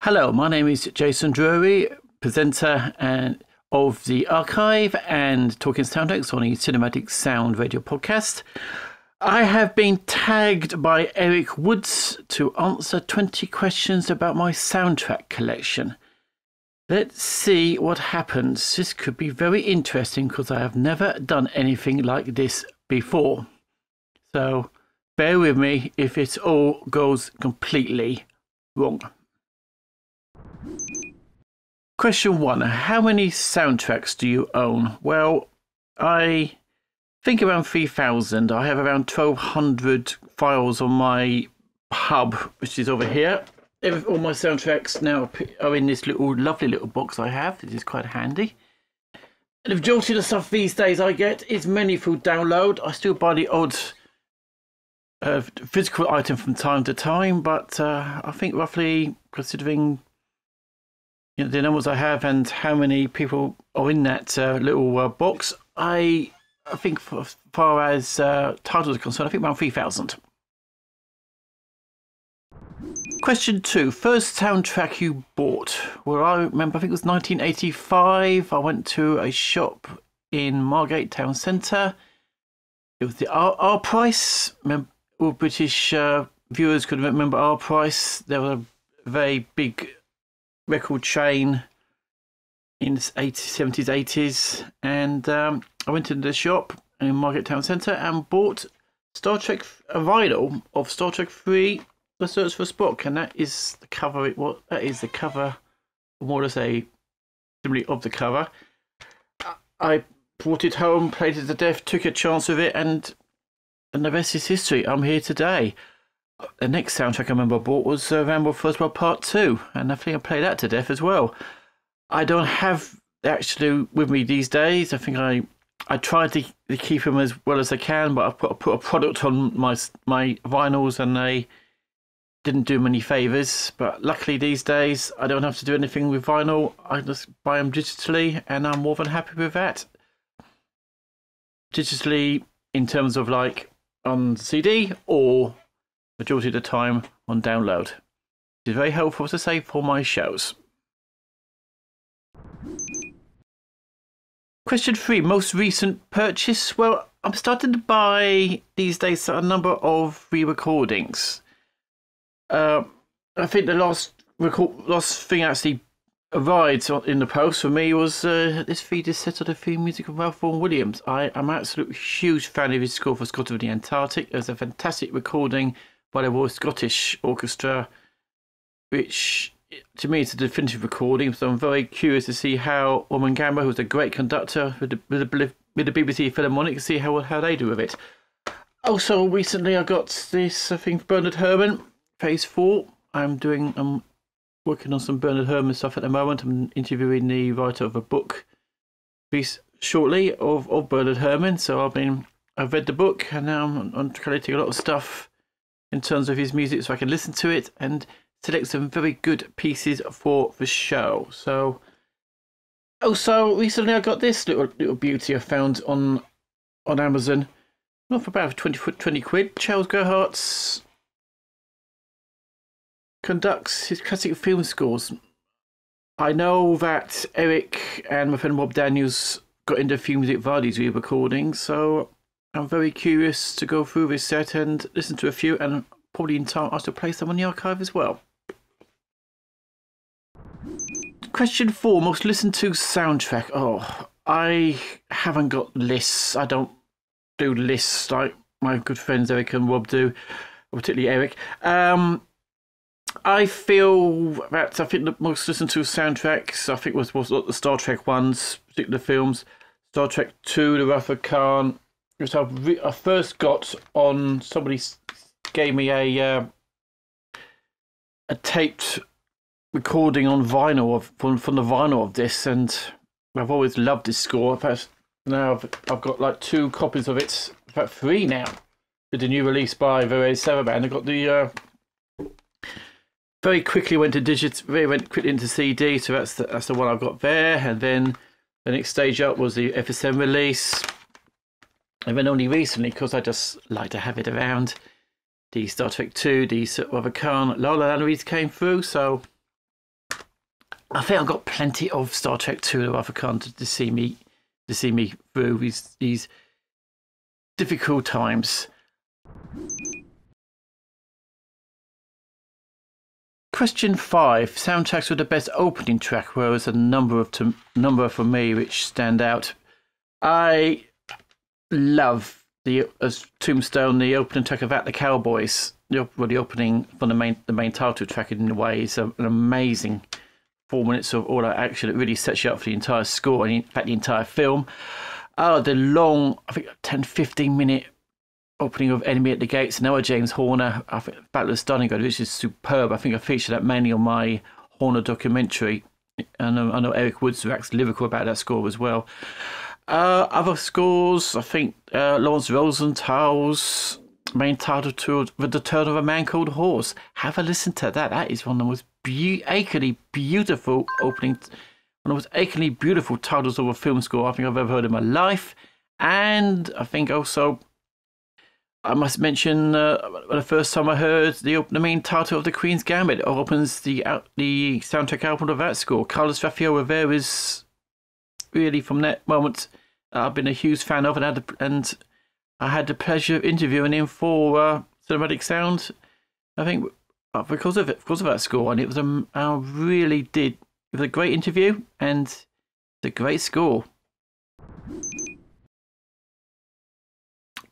Hello, my name is Jason Drury, presenter of the Archive and Talking Soundtracks on the Cinematic Sound Radio podcast. I have been tagged by Erik Woods to answer 20 questions about my soundtrack collection. Let's see what happens. This could be very interesting because I have never done anything like this before. So bear with me if it all goes completely wrong. Question 1. How many soundtracks do you own? Well, I think around 3,000. I have around 1,200 files on my hub, which is over here. All my soundtracks now are in this lovely little box I have. This is quite handy. And the majority of the stuff these days I get is mainly through download. I still buy the odd physical item from time to time, but I think roughly, considering the numbers I have and how many people are in that little box, I think as far as titles are concerned, I think around 3,000. Question 2. First soundtrack you bought? Well, I remember, I think it was 1985. I went to a shop in Margate Town Centre. It was the R Price. All British viewers could remember R Price. They were a very big record chain in the 70s, 80s. And I went into the shop in Margate Town Centre and bought Star Trek, a vinyl of Star Trek 3, The Search for Spock, and that is the cover. That is the cover, more to say, simply of the cover. I brought it home, played it to death, took a chance with it, and the rest is history. I'm here today. The next soundtrack I remember I bought was Rambo First Blood Part 2, and I think I played that to death as well. I don't have actually with me these days. I think I tried to keep them as well as I can, but I put a product on my vinyls and they didn't do many favours. But luckily these days I don't have to do anything with vinyl. I just buy them digitally, and I'm more than happy with that. Digitally, in terms of like on CD, or majority of the time on download. It's very helpful to say for my shows. Question 3. Most recent purchase? Well, I'm starting to buy these days a number of re-recordings. I think the last thing actually arrived in the post for me was this 3-disc set of the theme music of Ralph Vaughan Williams. I'm an absolute huge fan of his score for Scott of the Antarctic. There's a fantastic recording by the Royal Scottish Orchestra, which to me is a definitive recording. So I'm very curious to see how Woman-Gamba, who's a great conductor with the BBC Philharmonic, to see how they do with it. Also, recently I got this, I think, Bernard Herrmann, Phase 4. I'm working on some Bernard Herrmann stuff at the moment. I'm interviewing the writer of a book piece shortly of Bernard Herrmann. So I've read the book, and now I'm collecting a lot of stuff in terms of his music, so I can listen to it and select some very good pieces for the show. So also recently I got this little beauty I found on Amazon, not for about 20 quid. Charles Gerhardt's conducts his classic film scores. I know that Erik and my friend Rob Daniels got into film music via these re-recordings, so I'm very curious to go through this set and listen to a few, and probably in time I'll still play some on the archive as well. Question 4. Most listened to soundtrack. Oh, I haven't got lists. I don't do lists like my good friends Erik and Rob do, particularly Erik. I feel that the most listened to soundtracks, I think was the Star Trek ones, particular films. Star Trek 2, The Wrath of Khan, which I first got on, somebody gave me a taped recording on vinyl from the vinyl of this, and I've always loved this score. In fact, now I've got like 2 copies of it, in fact 3 now, with the new release by Varese Sarabande. I got the very quickly went quickly into CD, so that's the one I've got there. And then the next stage up was the FSM release, and then only recently, because I just like to have it around, the Star Trek 2, the Wrath of Khan, La La Land came through. So I think I've got plenty of Star Trek 2 that I've come to see me through these difficult times. Question 5: soundtracks with the best opening track. Well, there's a number for me which stand out. I love as Tombstone, the opening track of At the Cowboys. The opening from the main title track in a way is an amazing 4 minutes of all that action. It really sets you up for the entire score and in fact the entire film. The long, I think 10-15 minute opening of Enemy at the Gates, Noah James Horner, I think Battle of Stalingrad, which is superb. I think I featured that mainly on my Horner documentary, and I know Erik Woods waxed lyrical about that score as well. Other scores, I think Lawrence Rosenthal's main title to The Return of a Man Called Horse. Have a listen to that. That is one of the most achingly beautiful titles of a film score I think I've ever heard in my life. And I think also I must mention the first time I heard the main title of The Queen's Gambit. It opens the soundtrack album of that score. Carlos Rafael Rivera is really, from that moment, I've been a huge fan of, and I had the pleasure of interviewing him for Cinematic Sound. I think because of that score, and it was it was a great interview and it's a great score.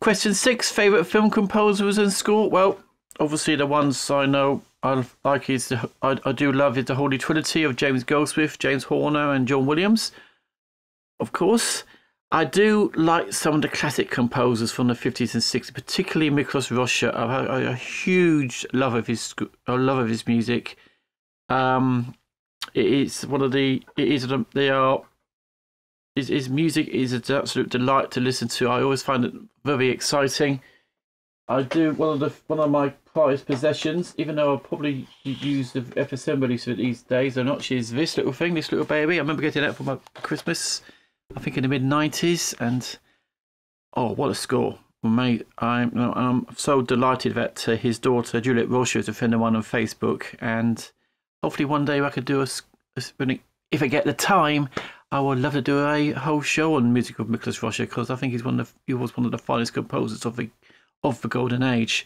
Question 6: favourite film composers and score. Well, obviously the ones I know I like I do love is the Holy Trinity of James Goldsmith, James Horner and John Williams. Of course, I do like some of the classic composers from the 50s and 60s, particularly Miklos Rozsa. I've a huge love of his music. His music is an absolute delight to listen to. I always find it very exciting. I do one of my prized possessions, even though I'll probably use the FSM release of it these days or not, is this little thing, this little baby. I remember getting that for my Christmas, I think in the mid-90s, and oh, what a score. Mate, I'm so delighted that his daughter Juliet Rocha is a friend of mine on Facebook, and hopefully one day I could do if I get the time, I would love to do a whole show on music of Miklos Rozsa, because I think he was one of the finest composers of the Golden Age.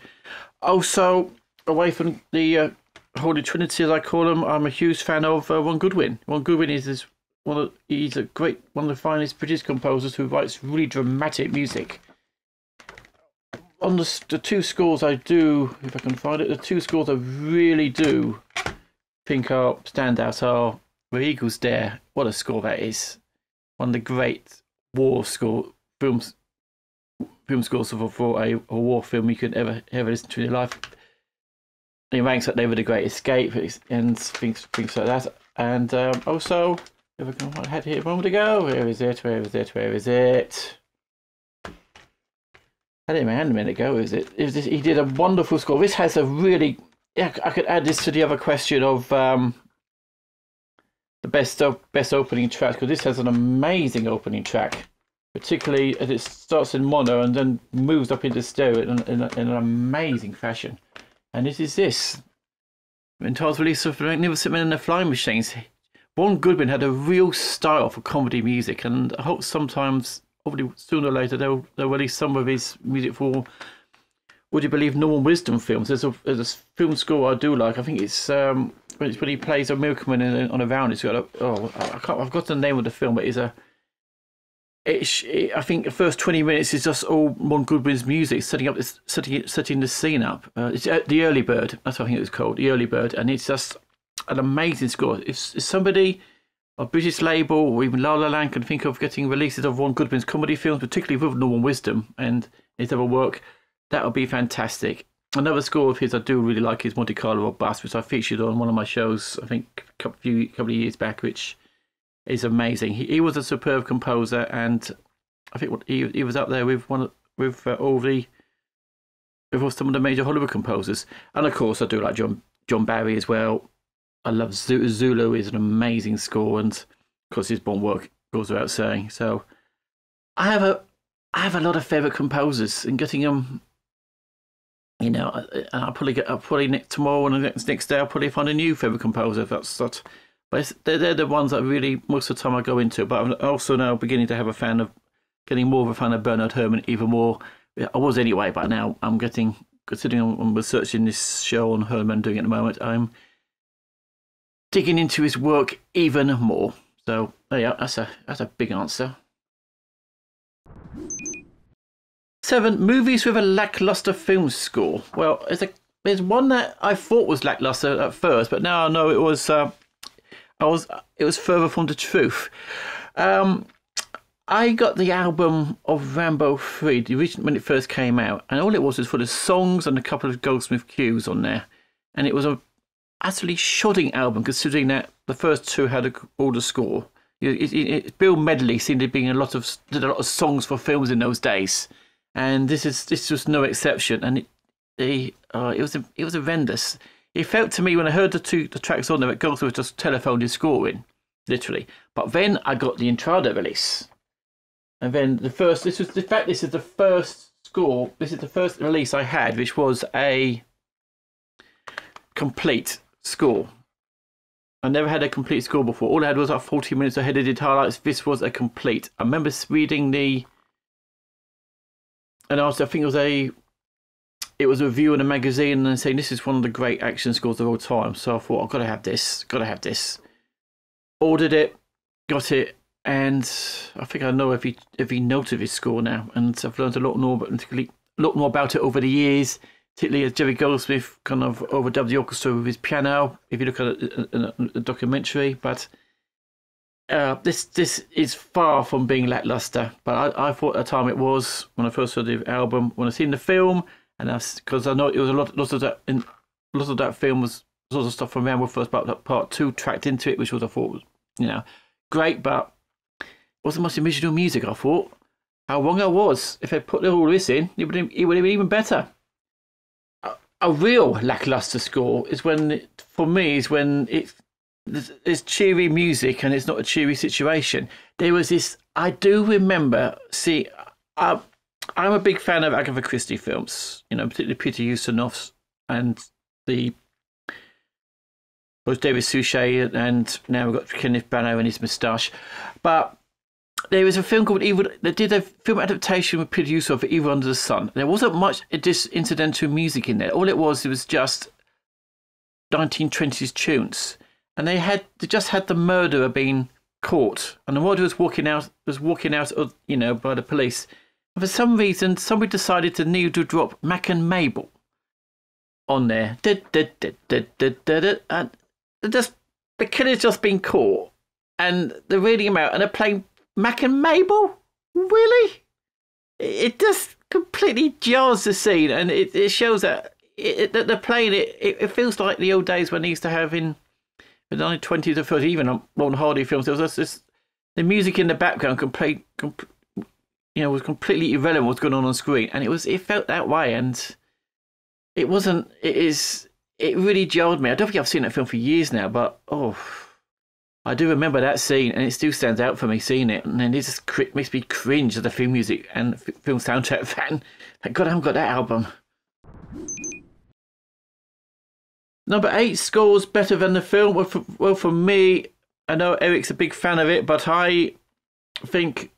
Also, away from the Holy Trinity, as I call him, I'm a huge fan of Ron Goodwin. Ron Goodwin he's one of the finest British composers who writes really dramatic music. On the two scores I do, if I can find it, the two scores I really do think are standouts are Where Eagles Dare. What a score that is! One of the great war film scores for a war film you could ever listen to in your life. It ranks up there with The Great Escape and things like that. And also, if I can, I had it a moment ago. Where is it? I had it in my hand a minute ago. He did a wonderful score. This has a really, I could add this to the other question of the best opening track, because this has an amazing opening track, particularly as it starts in mono and then moves up into stereo in an amazing fashion. And it is this. In Charles' release of Magnificent Men and the Flying Machines, Ron Goodwin had a real style for comedy music, and I hope sometimes, probably sooner or later, they'll release some of his music for, would you believe, Norman Wisdom films. There's a film score I do like. I think it's when he plays a milkman on a round. It's got I've got the name of the film, but I think the first 20 minutes is just all Ron Goodwin's music, setting the scene up. It's The Early Bird. That's what I think it was called, The Early Bird, and it's just an amazing score. If somebody, a British label or even La La Land, can think of getting releases of Ron Goodwin's comedy films, particularly with Norman Wisdom and his other work, that would be fantastic. Another score of his I do really like is Monte Carlo or Bust, which I featured on one of my shows, I think a couple of years back, which is amazing. He was a superb composer, and I think he was up there with some of the major Hollywood composers. And of course, I do like John Barry as well. I love Zulu. Is an amazing score, and of course his Bond work goes without saying. So I have a lot of favourite composers, and getting them. You know, I'll probably tomorrow and the next day I'll probably find a new favourite composer. That's But they're the ones that really most of the time I go into. But I'm also now beginning to have a fan of, getting more of a fan of Bernard Herrmann, even more. I was anyway, but now I'm getting, considering I'm researching this show on Herrmann doing it at the moment, I'm digging into his work even more. So there you are, that's a big answer. 7 movies with a lackluster film score. Well, there's one that I thought was lackluster at first, but now I know it was further from the truth. I got the album of Rambo 3, the original, when it first came out, and all it was full of songs and a couple of Goldsmith cues on there, and it was a absolutely shodding album considering that the first 2 had all the score. Bill Medley seemed to be did a lot of songs for films in those days, and this was no exception. And it was horrendous. It felt to me when I heard the tracks on there that Goldsmith just telephoned his score in, literally. But then I got the Entrada release. And then this is the first score. This is the first release I had, which was a complete score. I never had a complete score before. All I had was like 40 minutes of edited highlights. This was a complete. I remember reading I think it was a review in a magazine and saying this is one of the great action scores of all time. So I thought I've got to have this. Ordered it, got it. And I think I know every note of his score now, and I've learned a lot more about it over the years. Particularly as Jerry Goldsmith kind of overdubbed the orchestra with his piano. If you look at a documentary, but this is far from being lackluster. But I thought at the time it was when I first heard the album, when I seen the film, and because I know it was a lot of that film was sort of stuff from Rambo first, but part 2 tracked into it, which was I thought was great, but wasn't much original music. I thought how wrong I was. If I put all this in, it would have been even better. A real lackluster score is when it's cheery music and it's not a cheery situation. There was this. I do remember. See, I'm a big fan of Agatha Christie films. Particularly Peter Ustinov's and both David Suchet, and now we've got Kenneth Branagh and his moustache. But there was a film called Evil. They did a film adaptation with Peter Ustinov for Evil Under the Sun. There wasn't much incidental music in there. All it was just 1920s tunes, and they just had the murderer being caught, and the murderer was walking out by the police. And for some reason, somebody decided to drop Mac and Mabel on there. And the killer's just been caught, and they're reading him out, and they're playing Mac and Mabel? Really? It just completely jars the scene, and it shows that they're playing it. It feels like the old days when they used to have in the 1920s or 30s, even Ron Hardy films. There was just the music in the background was completely irrelevant what's going on screen, and it felt that way, and it wasn't. It really jarred me. I don't think I've seen that film for years now, but I do remember that scene, and it still stands out for me seeing it. And then it just makes me cringe as a film music and film soundtrack fan. Thank God I haven't got that album. Number 8 scores better than the film. Well, for me, I know Eric's a big fan of it, but I think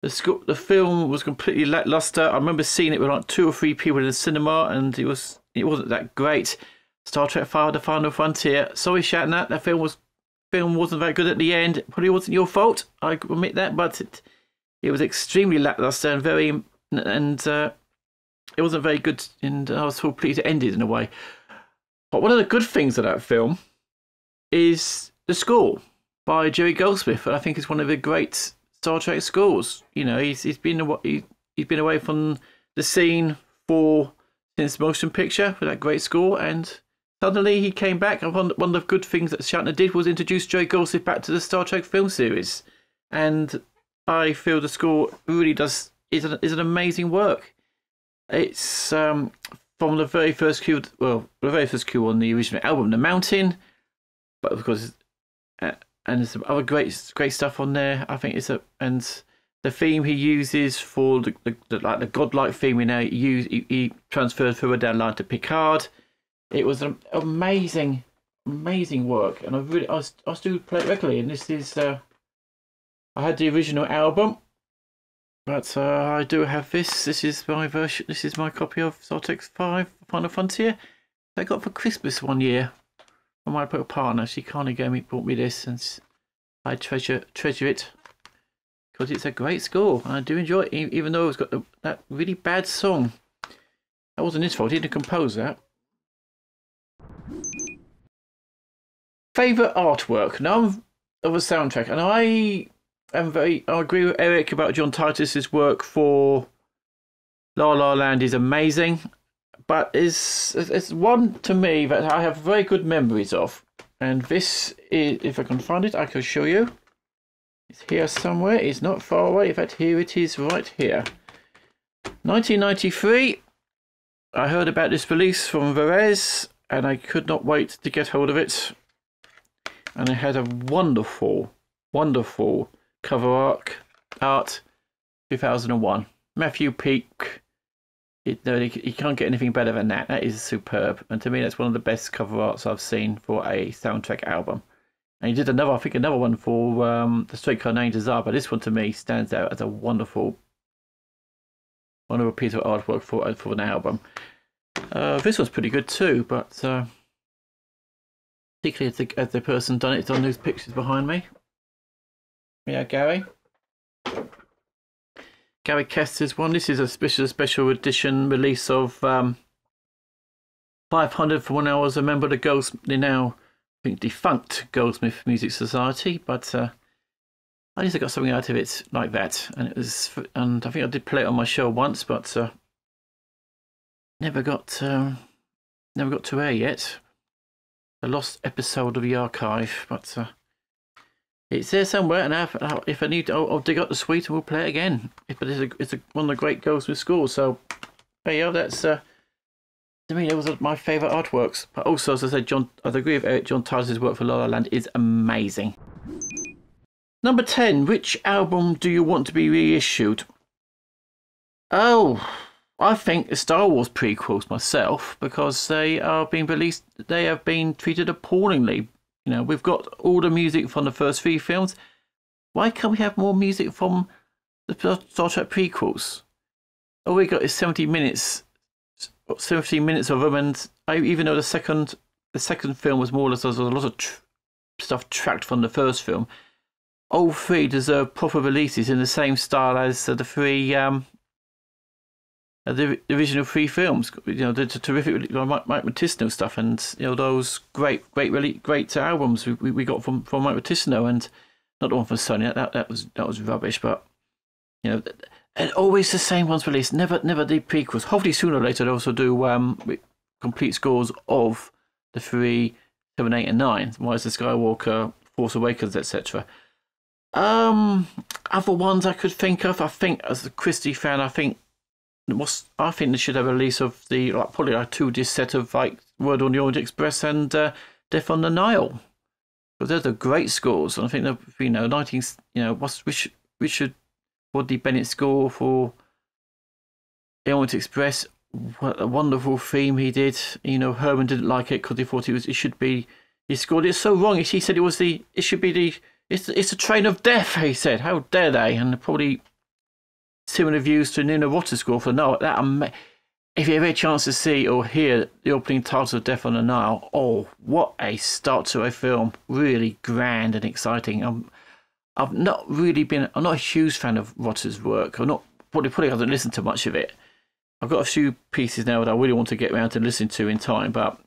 the film was completely lackluster. I remember seeing it with like 2 or 3 people in the cinema, and it wasn't that great. Star Trek V: The Final Frontier. Sorry, Shatner, that film wasn't very good at the end. It probably wasn't your fault, I admit that, but it was extremely lackluster and it wasn't very good, and I was so pleased it ended in a way. But one of the good things of that film is the score by Jerry Goldsmith, and I think it's one of the great Star Trek scores. He's been away from the scene since motion picture for that great score, and suddenly he came back, and one of the good things that Shatner did was introduce Jerry Goldsmith back to the Star Trek film series. And I feel the score really is an amazing work. It's from the very first cue, on the original album, The Mountain, but of course, and there's some other great stuff on there. I think and the theme he uses for the godlike theme he transferred further down the line to Picard. It was an amazing amazing work, and I still play it regularly. And this is I had the original album, but I do have this. This is my version. This is my copy of Cortex 5 Final Frontier that I got for Christmas one year from my little partner. She kindly bought me this, and I treasure it because it's a great score. I do enjoy it, even though it's got that really bad song. That wasn't his fault. He didn't compose that. Favorite artwork. Now of a soundtrack, and I agree with Erik about John Titus's work for La La Land is amazing, but it's one to me that I have very good memories of, and this is, if I can find it, I can show you. It's here somewhere. It's not far away. In fact, here it is, right here. 1993. I heard about this release from Varese, and I could not wait to get hold of it. And it had a wonderful, wonderful cover art. 2001. Matthew Peak. You can't get anything better than that. That is superb. And to me, that's one of the best cover arts I've seen for a soundtrack album. And he did another, I think, another one for The Streetcar Named Desire. But this one, to me, stands out as a wonderful piece of artwork for an album. This was pretty good too, but particularly as the person done it, it's on those pictures behind me. Yeah, Gary Kester's one. This is a special edition release of 500 for when I was a member of the now I think defunct Goldsmith Music Society, but at least I got something out of it like that, and I think I did play it on my show once, but never got to air yet. A lost episode of the archive, but it's there somewhere, and if I need, I'll dig up the suite and we'll play it again. But it's one of the great Goldsmith scores. So there you go. That's to me, it was my favourite artworks. But also, as I said, I agree with Erik. John Titus's work for La La Land is amazing. Number 10. Which album do you want to be reissued? Oh, I think the Star Wars prequels myself, because they are being released. They have been treated appallingly. You know, we've got all the music from the first 3 films. Why can't we have more music from the Star Trek prequels? All we got is 70 minutes of them, and even though the second film was more or less, there was a lot of stuff tracked from the first film. All 3 deserve proper releases in the same style as the 3. The original 3 films, you know, the terrific Mike Matissino stuff, and you know those great albums we got from Mike Matissino, and not the one from Sony. That was rubbish, but you know, and always the same ones released. Never the prequels. Hopefully sooner or later they also do complete scores of the 3, 7, 8, and 9. Rise of Skywalker, Force Awakens, etc. Other ones I could think of. I think as a Christie fan, I think they should have a release of the probably a 2-disc set of Word on the Orient Express and Death on the Nile, because they're the great scores. And I think Richard Rodney Bennett score for the Orient Express. What a wonderful theme he did. You know, Herman didn't like it because he thought he scored it so wrong. He said it's a train of death. He said, how dare they? And probably similar views to Nina Rotta's score for No. If you have a chance to see or hear the opening title of Death on the Nile, oh, what a start to a film! Really grand and exciting. I'm not a huge fan of Rotta's work. I'm not probably haven't listened to much of it. I've got a few pieces now that I really want to get around to listen to in time, but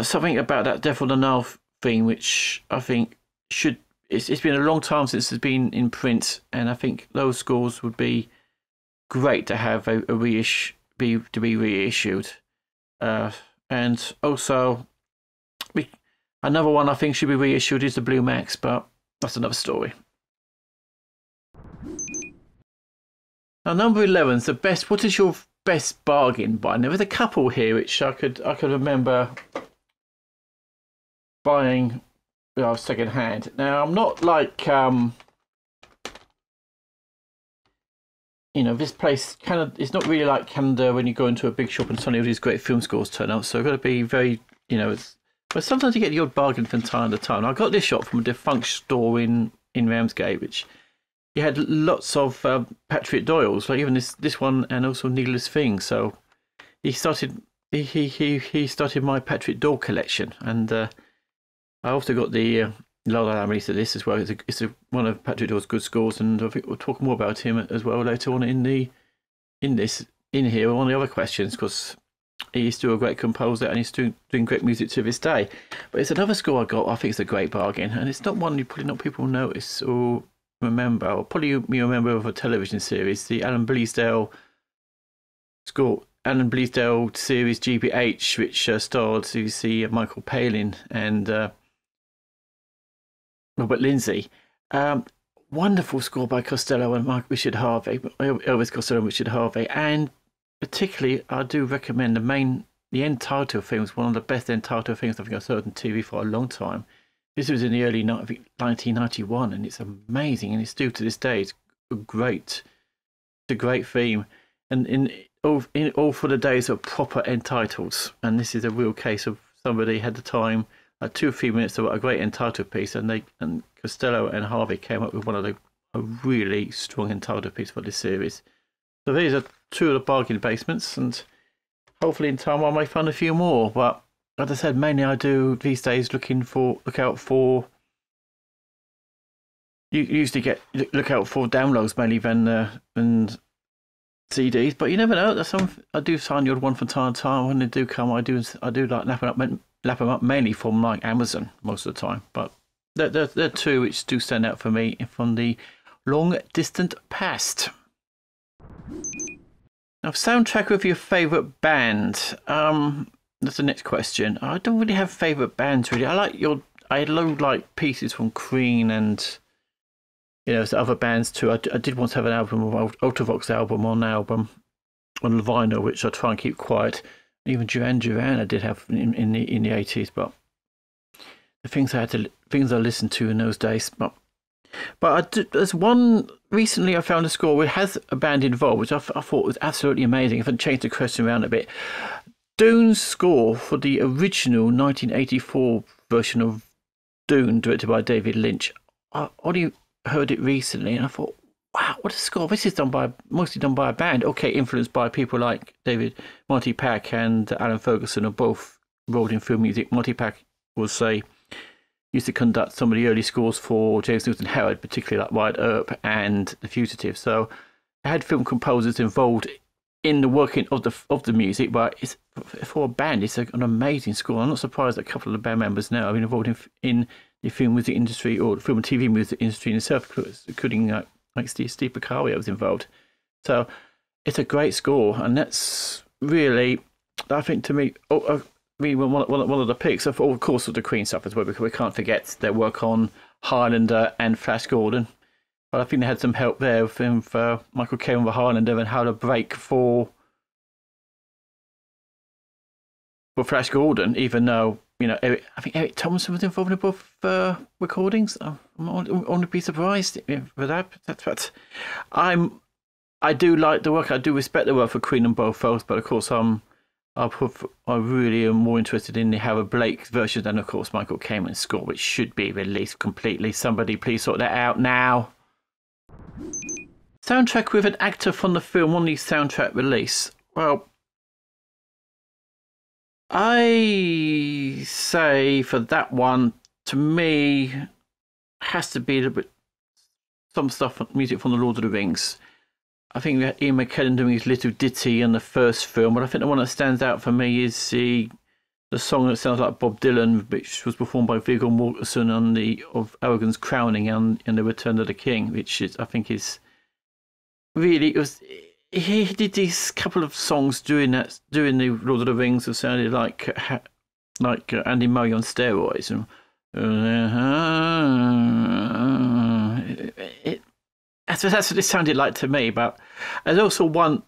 something about that Death on the Nile theme, which I think should. It's been a long time since it's been in print, and I think those scores would be great to have be reissued. And also, another one I think should be reissued is the Blue Max, but that's another story. Now, number 11 is the best. What is your best bargain buy? There was a couple here which I could remember buying. Second hand. Now I'm not like this place Canada. It's not really like Canada when you go into a big shop and suddenly all these great film scores turn up. So I've got to be very, it's But sometimes you get the odd bargain from time to time. I got this shot from a defunct store in Ramsgate, which you had lots of Patrick Doyle's, like even this one, and also Needless Things. So he started my Patrick Doyle collection, and I also got the La La Land release of this as well. It's one of Patrick Doyle's good scores, and I think we'll talk more about him as well later on in here on the other questions, because he's still a great composer and he's doing great music to this day. But it's another score I got. I think it's a great bargain, and it's not one you probably not people notice or remember, or probably you remember of a television series, the Alan Bleasdale score. Alan Bleasdale series GBH, which starred, you see, Michael Palin and Robert Lindsay. Wonderful score by Costello and Richard Harvey, Elvis Costello and Richard Harvey, and particularly I do recommend the end title theme is one of the best end title themes I think I've heard on TV for a long time. This was in the early 1991, and it's amazing, and it's still to this day. It's a great theme, and in all for the days of proper end titles, and this is a real case of somebody had the time, like 2 or 3 minutes to write a great end title piece, and Costello and Harvey came up with a really strong end title piece for this series. So these are 2 of the bargain basements, and hopefully in time I may find a few more. But as I said, mainly I do these days look out for. You usually look out for downloads mainly than CDs, but you never know. I do find the odd one from time to time. When they do come, I do like lap them up mainly from like Amazon most of the time. But there are 2 which do stand out for me from the long distant past. Now, soundtrack of your favourite band. That's the next question. I don't really have favourite bands really. I like pieces from Queen and other bands too. I did once have an album of Ultravox album on vinyl, which I try and keep quiet. Even Duran Duran I did have in the 80s, but the things I listened to in those days. But there's one recently I found a score which has a band involved, which I thought was absolutely amazing. If I changed the question around a bit, Dune's score for the original 1984 version of Dune, directed by David Lynch. I only heard it recently, and I thought, wow, what a score! This is mostly done by a band. Okay, influenced by people like Monty Pack and Alan Ferguson, are both rolled in film music. Monty Pack used to conduct some of the early scores for James Newton Howard, particularly like Wyatt Earp and The Fugitive. So I had film composers involved in the working of the music, but for a band, it's an amazing score. I'm not surprised that a couple of the band members now have been involved in the film music industry or the film and TV music industry in itself, including like Steve Picario was involved. So it's a great score, and that's really, I think, to me, one of the picks of course of the Queen stuff as well, because we can't forget their work on Highlander and Flash Gordon. But I think they had some help there with Michael Caine with Highlander and how to break for Flash Gordon, even though I think Eric Thompson was involved in both recordings. I'm only be surprised for that. But I do like the work. I do respect the work for Queen and both those. But of course, I really am more interested in the Howard Blake version than, of course, Michael Caine's score, which should be released completely. Somebody please sort that out now. Soundtrack with an actor from the film on the soundtrack release. Well, I say for that one, to me, has to be some stuff, music from the Lord of the Rings. I think we had Ian McKellen doing his little ditty in the first film, but I think the one that stands out for me is the song that sounds like Bob Dylan, which was performed by Viggo Mortensen of Aragorn's crowning and The Return of the King, which I think is really, he did these couple of songs during the Lord of the Rings that sounded like Andy Murray on steroids, and that's what it sounded like to me. But there's also one,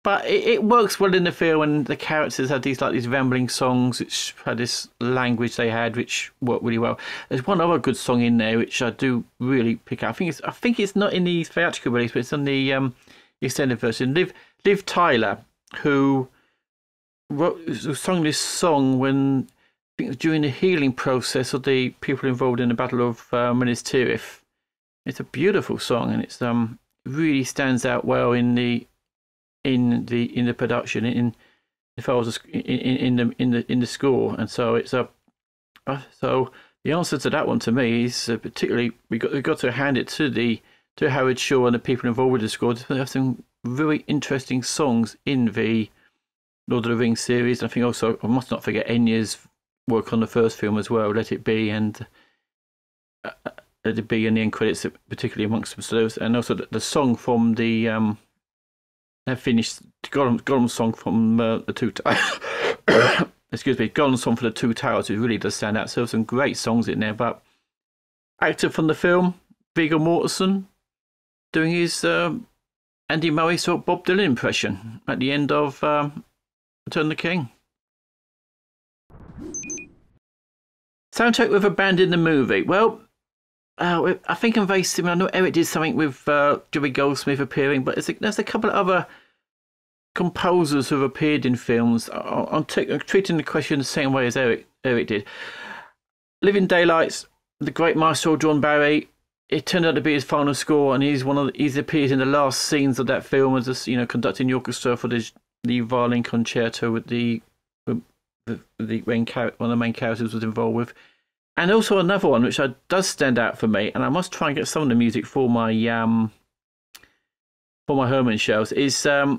but it works well in the film, and the characters had these rambling songs which had this language they had which worked really well. There's one other good song in there which I do really pick up. I think it's not in the theatrical release, but it's on the extended version. Liv Tyler, who sung this song when think it was during the healing process of the people involved in the Battle of Minas Tirith. It's a beautiful song, and it's really stands out well in the production, in if I was in the score. And so it's a so the answer to that one to me is particularly we got to hand it to Howard Shaw and the people involved with the score. They have some very interesting songs in the Lord of the Rings series. I think also I must not forget Enya's work on the first film as well, Let It Be, and Let It Be in the end credits, particularly amongst them. So those, and also the song from the finished Gollum song from the Two excuse me, Gollum song for the Two Towers, it really does stand out. So some great songs in there. But actor from the film, Viggo Mortensen, doing his Andy Murray sort of Bob Dylan impression at the end of Return of the King. Soundtrack with a band in the movie. Well, I think I'm very similar. I know Erik did something with Drury Goldsmith appearing, but there's a couple of other composers who have appeared in films. I'm treating the question the same way as Erik did. Living Daylights, the great maestro John Barry. It turned out to be his final score, and he's appeared in the last scenes of that film as conducting the orchestra for the violin concerto with one of the main characters was involved with. And also another one which does stand out for me, and I must try and get some of the music for my Herman shows, is the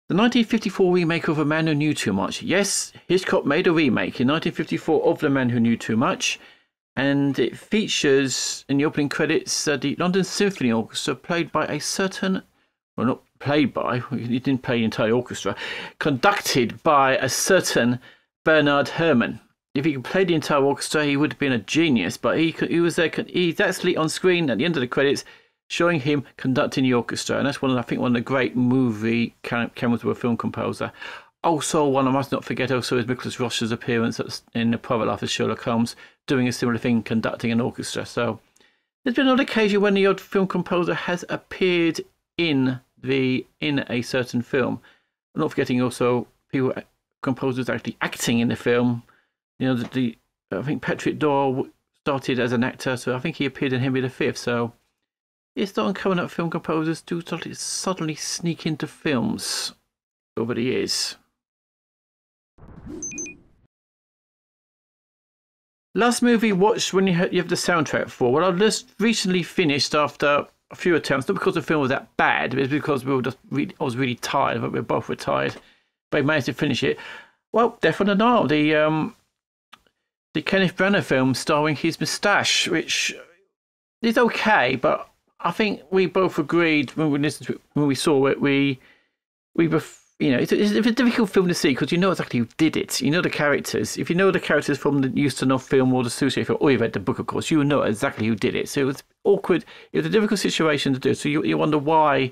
1954 remake of A Man Who Knew Too Much. Yes, Hitchcock made a remake in 1954 of The Man Who Knew Too Much, and it features in the opening credits the London Symphony Orchestra, played by a certain, well, not played by, he didn't play the entire orchestra, conducted by a certain Bernard Herrmann. If he could play the entire orchestra, he would have been a genius. But he was there. He's actually on screen at the end of the credits, showing him conducting the orchestra, and that's one of the great movie cameras with a film composer. Also, one I must not forget also is Nicholas Roche's appearance in The Private Life of Sherlock Holmes, doing a similar thing, conducting an orchestra. So there's been an occasion when the odd film composer has appeared in a certain film. I'm not forgetting also composers actually acting in the film. I think Patrick Doyle started as an actor, so I think he appeared in Henry V. So it's not uncommon that film composers do suddenly sneak into films over the years. Last movie watched when you have the soundtrack for? Well, I just recently finished after a few attempts, not because the film was that bad, but because I was really tired. But we both were tired, but I managed to finish it. Well, Death on the Nile, the Kenneth Branagh film starring his moustache, which is okay, but I think we both agreed when we saw it, it's a difficult film to see because you know exactly who did it. You know the characters. If you know the characters from the Ustinov film or the Suchet film, or you've read the book, of course, you know exactly who did it. So it was awkward. It was a difficult situation to do. So you wonder why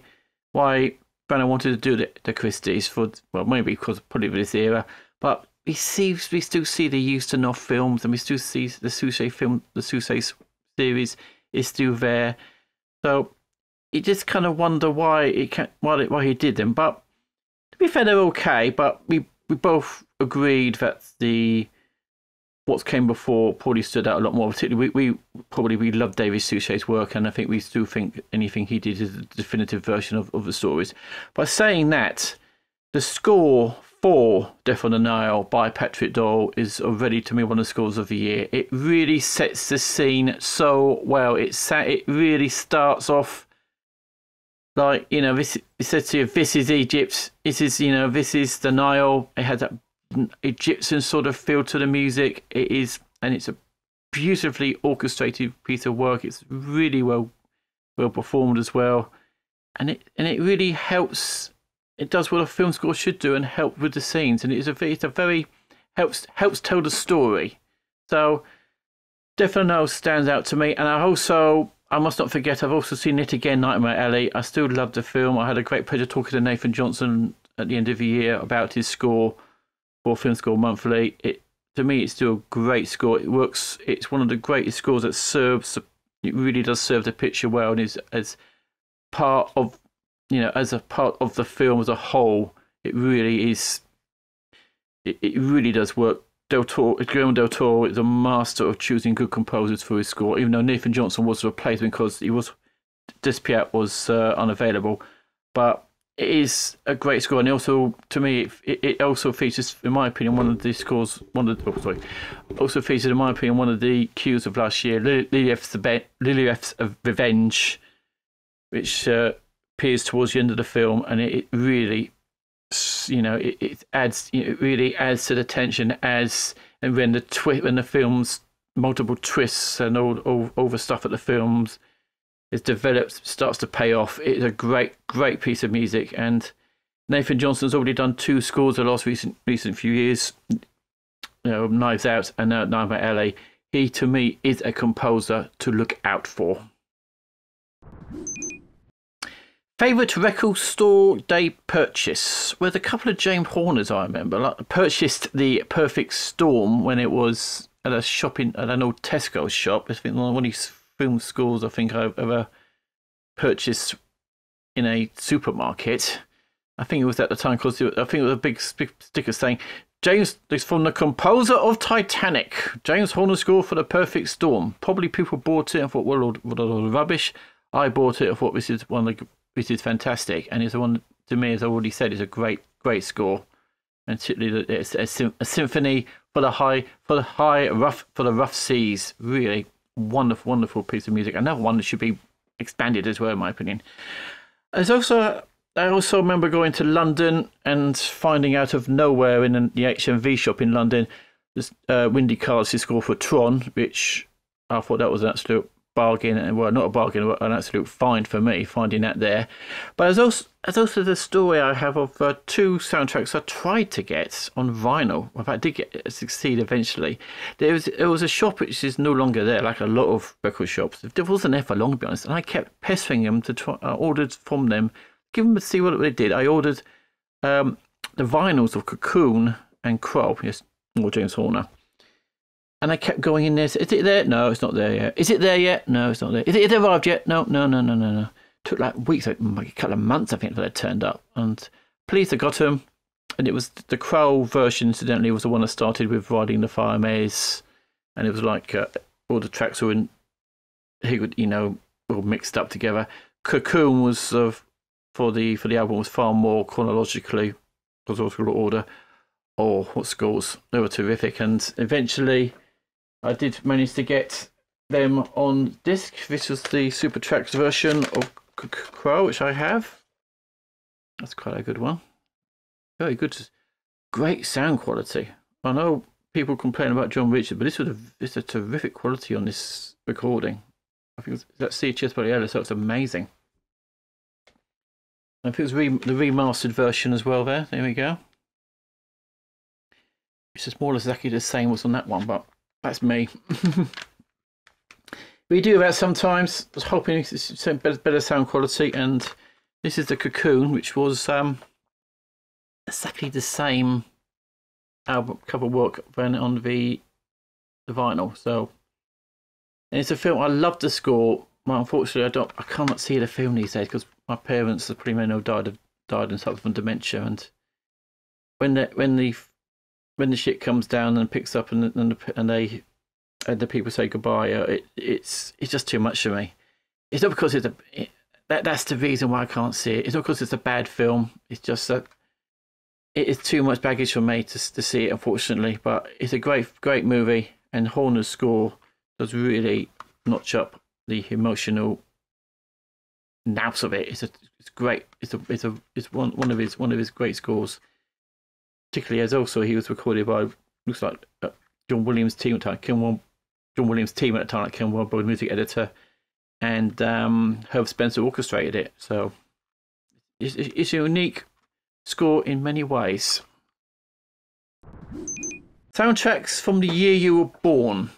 Branagh wanted to do the Christies for, well, maybe because probably of this era, but we still see the Ustinov films, and we still see the Suchet film, the Suchet series is still there. So you just kind of wonder why he did them. But to be fair, they're okay. But we both agreed that what came before probably stood out a lot more. Particularly, we love David Suchet's work, and I think we still think anything he did is a definitive version of the stories. By saying that, the score for Death on the Nile by Patrick Doyle is already, to me, one of the scores of the year. It really sets the scene so well. It really starts off like, it says to you, this is Egypt. This is the Nile. It has that Egyptian sort of feel to the music. It's a beautifully orchestrated piece of work. It's really well performed as well, and it really helps. It does what a film score should do and help with the scenes, and it's a very helps tell the story. So Death on the Nile stands out to me, and I must not forget, I've also seen it again, Nightmare Alley. I still love the film. I had a great pleasure talking to Nathan Johnson at the end of the year about his score for Film Score Monthly. To me, it's still a great score. It works. It's one of the greatest scores that serves. It really does serve the picture well, and is as part of the film as a whole. It really is. It really does work Guillermo del Toro is a master of choosing good composers for his score, even though Nathan Johnson was replaced because Despiat was unavailable. But it is a great score, and also, to me, it also features, in my opinion, one of the scores. Also features, in my opinion, one of the cues of last year, Lilief's Revenge, which appears towards the end of the film, and it really, it adds, it really adds to the tension and when the film's multiple twists and all the stuff at the films is developed, starts to pay off. It's a great piece of music, and Nathan Johnson's already done 2 scores the last recent few years. Knives Out and now Nightmare Alley. He, to me, is a composer to look out for. Favourite record store day purchase? With a couple of James Horners, I remember. I purchased the Perfect Storm when it was at a shop at an old Tesco shop. I think one of these film scores I think I've ever purchased in a supermarket. I think it was at the time because I think it was a big sticker saying, James, it's from the composer of Titanic, James Horner score for the Perfect Storm. Probably people bought it and thought, well, what a lot of rubbish. I bought it and thought this is fantastic, and it's one, to me, as I already said, is a great score, and particularly it's a symphony for the rough seas. Really wonderful piece of music. Another one that should be expanded as well, in my opinion. I also remember going to London and finding out of nowhere in the HMV shop in London, this Windy Cards' score for Tron, which I thought that was an absolute bargain, and well, not a bargain, but an absolute find for me, finding that there. But there's also the story I have of 2 soundtracks I tried to get on vinyl. In fact, I did succeed eventually. There was a shop which is no longer there, like a lot of record shops. It wasn't there for long, to be honest, and I kept pestering them to try. I ordered from them, give them to see what they did. I ordered the vinyls of Cocoon and Crow, yes, or James Horner. And I kept going in there. Is it there? No, it's not there yet. Is it there yet? No, it's not there. Is it arrived yet? No. Took like weeks, like a couple of months, I think, for they turned up. And pleased I got them. And it was the Crow version, incidentally, was the one that started with Riding the Fire Maze. And it was like all the tracks were all mixed up together. Cocoon was for the album was far more chronologically, order. Oh, what scores! They were terrific, and eventually I did manage to get them on disc. This was the Super Tracks version of Crow, which I have. That's quite a good one. Very good. Great sound quality. I know people complain about John Richard, but this a terrific quality on this recording. I think that's CHS by Ella, so it's amazing. I think it was the remastered version as well there. There we go. It's just more or less exactly the same as on that one, but that's me. We do that sometimes. I was hoping it's better sound quality, and this is the Cocoon, which was exactly the same album cover work than on the vinyl. So, and it's a film I love the score. Well, unfortunately, I cannot see the film these days because my parents, the pretty men, died and suffered from dementia, and when the shit comes down and picks up and the people say goodbye, it's just too much for me. It's not because that's the reason why I can't see it. It's not because it's a bad film. It's just that it is too much baggage for me to see it, unfortunately. But it's a great movie, and Horner's score does really notch up the emotional nous of it. It's great. It's one of his great scores. Particularly as also he was recorded by, looks like John Williams' team at the time, like Kim Wilde, music editor, and Herb Spencer orchestrated it. So it's a unique score in many ways. Soundtracks from the year you were born.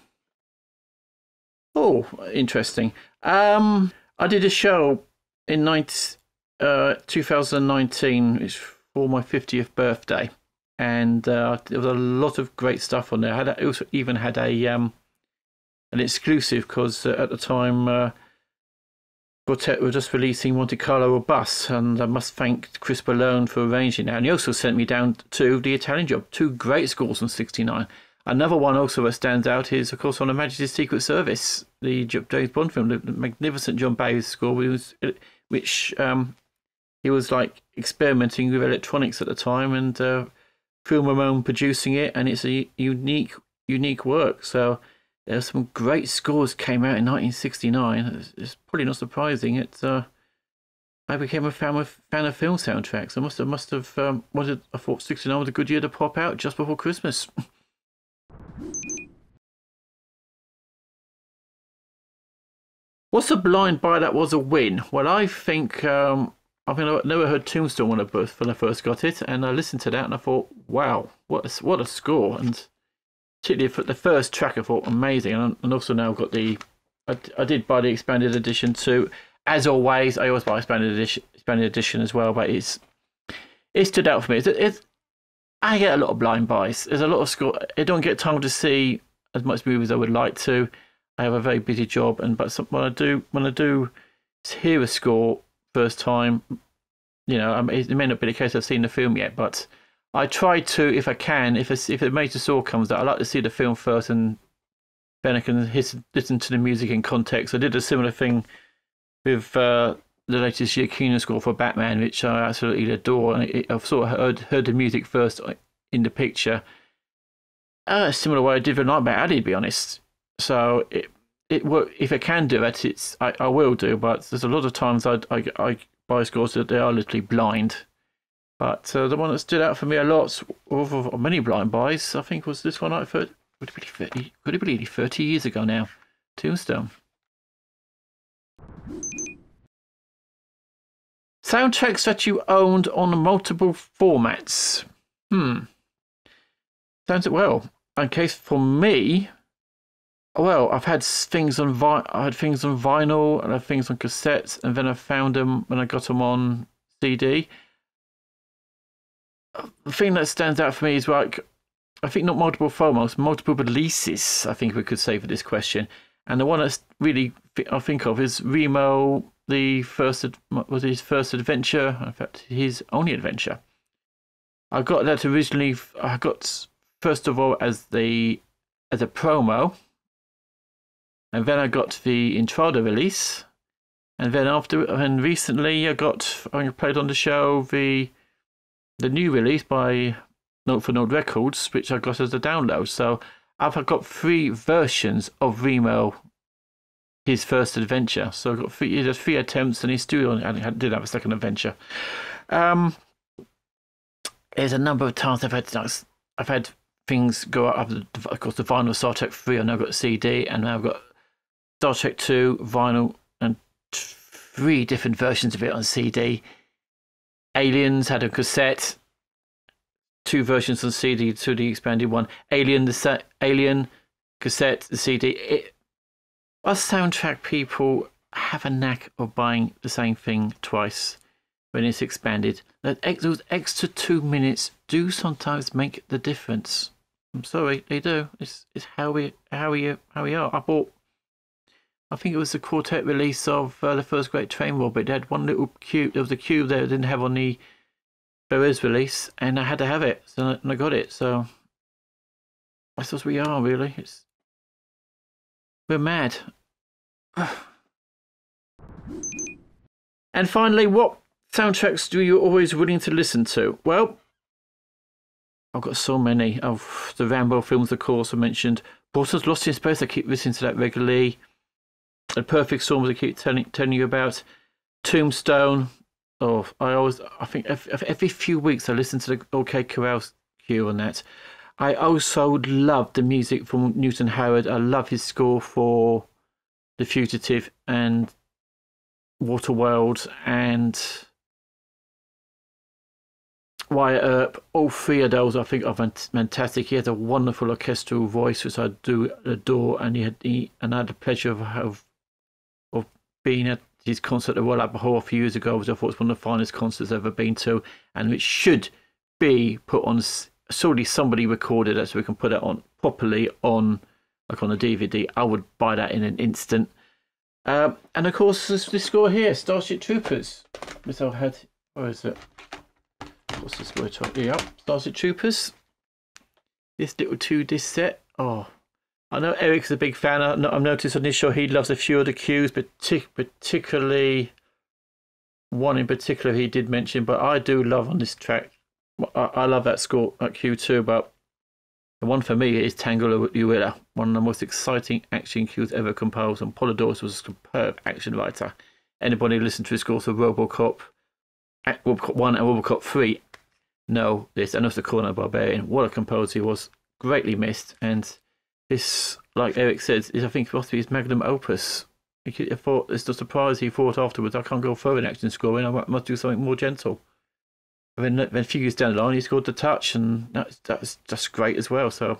Oh, interesting. I did a show in 2019, it's for my 50th birthday. And there was a lot of great stuff on there. I also even had an exclusive because at the time Quartet were just releasing Monte Carlo Bus, and I must thank Chris Ballone for arranging that. And he also sent me down to The Italian Job, 2 great scores on 69. Another one also that stands out is, of course, on Her Majesty's Secret Service, the James Bond film, the magnificent John Barry's score, which he was like experimenting with electronics at the time, and Phil Ramone producing it, and it's a unique work. So there's some great scores came out in 1969. It's probably not surprising. I became a fan of film soundtracks. I must have I thought 69 was a good year to pop out just before Christmas. What's a blind buy that was a win? Well, I think I never heard Tombstone when I first got it, and I listened to that and I thought, wow, what a score! And particularly for the first track, I thought amazing. And also now I've got I did buy the expanded edition too. As always, I always buy expanded edition as well, but it stood out for me. I get a lot of blind buys. There's a lot of score. I don't get time to see as much movies as I would like to. I have a very busy job, when I do hear a score first time, it may not be the case I've seen the film yet, but I try to, if I can, if a major score comes out, I like to see the film first, and then I can listen to the music in context. I did a similar thing with the latest Giacchino score for Batman, which I absolutely adore, and I've sort of heard the music first in the picture. A similar way I did with Nightmare Alley, to be honest. So it work. If I can do it, I will do. But there's a lot of times I buy scores that they are literally blind. But the one that stood out for me a lot, of many blind buys, I think was this one. Could it be 30 years ago now? Tombstone. Soundtracks that you owned on multiple formats. Sounds well. In case for me. Well, I've had things on vinyl, and I had things on cassettes, and then I found them when I got them on CD. The thing that stands out for me is I think not multiple formats, multiple releases, I think we could say for this question. And the one that's really I think of is Remo, his first adventure, in fact, his only adventure. I got that originally, first of all as a promo. And then I got the Intrada release, and then recently I played on the show the new release by Note for Note Records, which I got as a download. So I've got 3 versions of Remo, his first adventure. So I got 3 attempts, and he still did have a second adventure. There's a number of times I've had things go up. Of course, the vinyl Star Trek 3. I've now got a CD, and now I've got Star Trek 2 vinyl, and 3 different versions of it on CD. Aliens had a cassette, 2 versions on CD, 2D expanded one. Alien cassette, the CD. Us soundtrack people have a knack of buying the same thing twice when it's expanded. Those extra 2 minutes do sometimes make the difference. I'm sorry, they do. It's how we are. I think it was the quartet release of the first Great Train Robbery. They had one little cube. There was a cube there I didn't have on the Perez release, and I had to have it, and I got it. So that's what we are, really. We're mad. And finally, what soundtracks do you always willing to listen to? Well, I've got so many of the Rambo films, of course, I mentioned. Portals Lost in Space, I keep listening to that regularly. The Perfect Storm, I keep telling you about. Tombstone. I think every few weeks I listen to the OK Corral cue on that. I also love the music from Newton Howard. I love his score for The Fugitive and Waterworld and Wyatt Earp. All 3 of those I think are fantastic. He has a wonderful orchestral voice, which I do adore, and I had the pleasure of being at his concert at the Royal Albert Hall a few years ago, which I thought was one of the finest concerts I've ever been to, and which should be put on. Surely somebody recorded it so we can put it on properly on a DVD. I would buy that in an instant. And of course, this score here, Starship Troopers. Which I had. Where is it? What's the score? Yeah, Starship Troopers. this little 2-disc set. Oh, I know Erik's a big fan. I've noticed on his show he loves a few of the cues, particularly one in particular he did mention. But I do love on this track. I love that score, that cue too. But the one for me is Tangle Uilla, one of the most exciting action cues ever composed. And Polydorus was a superb action writer. Anybody who listened to his scores of RoboCop 1 and RoboCop 3 know this. And also Corner Barbarian. What a composer he was. Greatly missed. And this, like Erik said, is I think supposed to be his magnum opus. I thought it's the surprise he thought afterwards. I can't go further in action scoring. I must do something more gentle. And then figures down the line, he scored the touch, and that's just great as well. So,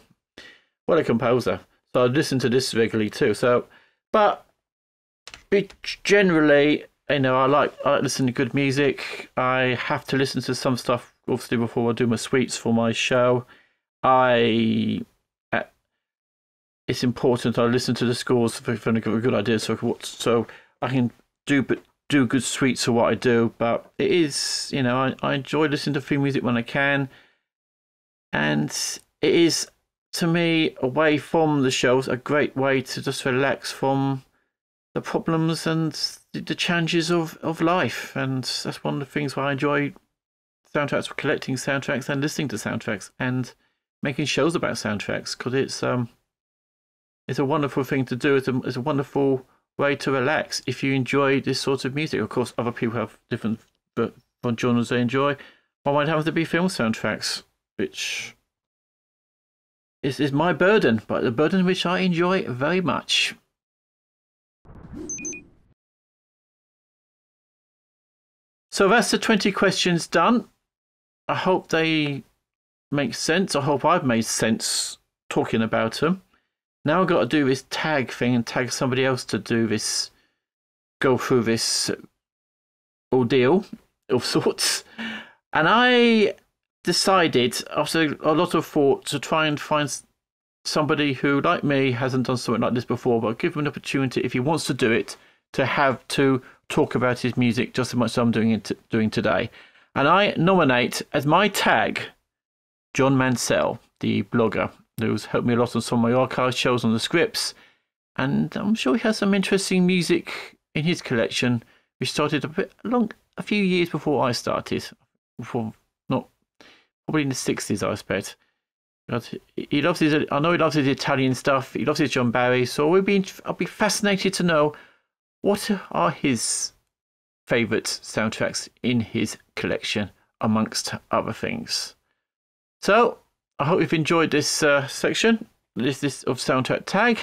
what a composer! So I listen to this regularly too. So, but generally, you know, I like listening to good music. I have to listen to some stuff obviously before I do my suites for my show. It's important I listen to the scores for a good idea, so I can do good suites for what I do. But it is, you know, I enjoy listening to free music when I can, and it is, to me, away from the shows, a great way to just relax from the problems and the challenges of life. And that's one of the things why I enjoy soundtracks, collecting soundtracks and listening to soundtracks and making shows about soundtracks, because it's a wonderful thing to do. It's a wonderful way to relax if you enjoy this sort of music. Of course, other people have different genres they enjoy. Mine happens to be film soundtracks, which is my burden, but the burden which I enjoy very much. So that's the 20 questions done. I hope they make sense. I hope I've made sense talking about them. Now I've got to do this tag thing and tag somebody else to do this, go through this ordeal of sorts. And I decided, after a lot of thought, to try and find somebody who, like me, hasn't done something like this before, but give him an opportunity, if he wants to do it, to have to talk about his music just as much as I'm doing today. And I nominate as my tag John Mansell, the blogger, who's helped me a lot on some of my archive shows on the scripts. And I'm sure he has some interesting music in his collection, which started a few years before I started. Probably in the 60s, I expect. But he loves I know he loves his Italian stuff. He loves his John Barry. So I'll be fascinated to know what are his favourite soundtracks in his collection, amongst other things. So I hope you've enjoyed this section, this of Soundtrack Tag,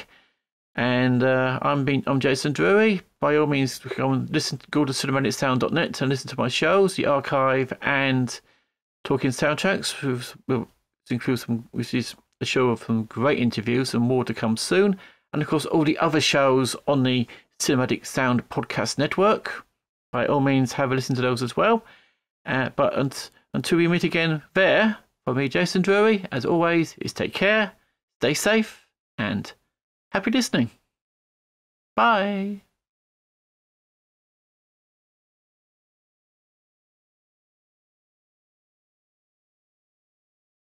and I'm Jason Drury. By all means, go to cinematicsound.net and listen to my shows, the archive, and Talking Soundtracks, which is a show of some great interviews and more to come soon, and of course all the other shows on the Cinematic Sound Podcast Network. By all means, have a listen to those as well. But until we meet again there. For me, Jason Drury, as always, is take care, stay safe, and happy listening. Bye.